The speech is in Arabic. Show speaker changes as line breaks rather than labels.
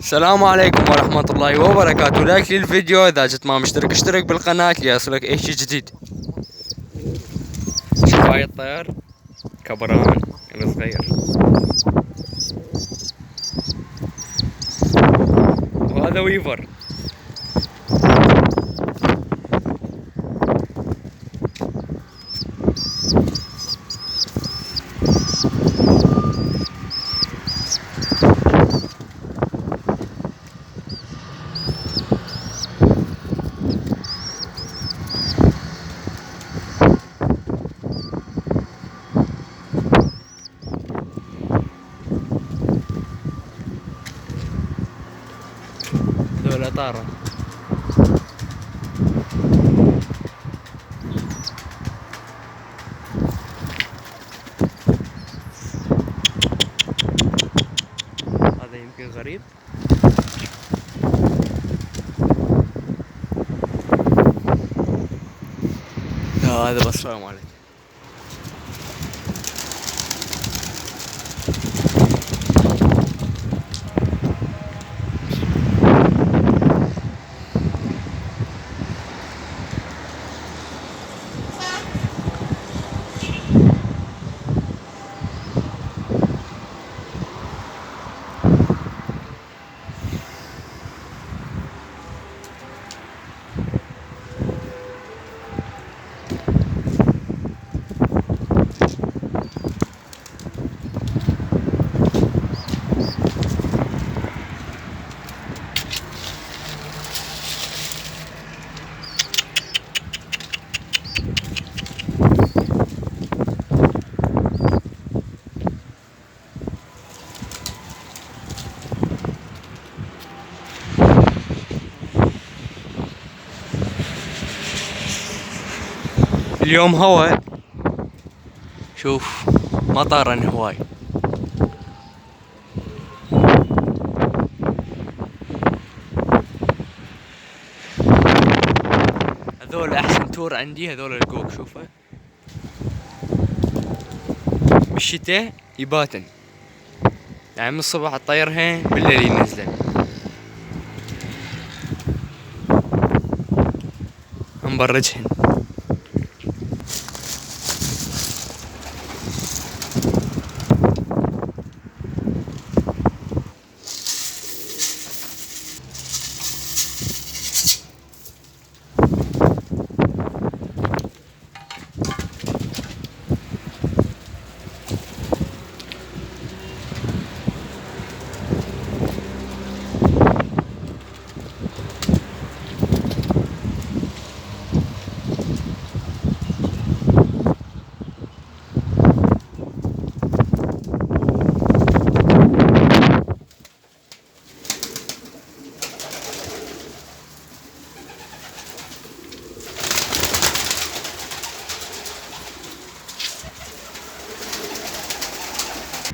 السلام عليكم ورحمة الله وبركاته. لايك للفيديو، اذا جيت ما مشترك اشترك بالقناة ليصلك اي شي جديد. شوف هاي الطير كبران الصغير، وهذا ويفر. ذولا طارة. هذا يمكن غريب. لا هذا بس. السلام عليكم. اليوم هوا، شوف مطرا هواي. هذول احسن تور عندي، هذول الكوك. شوفه بالشتاء يباتن، يعني من الصبح تطيرهن بالليل ينزلن. نبرجهن.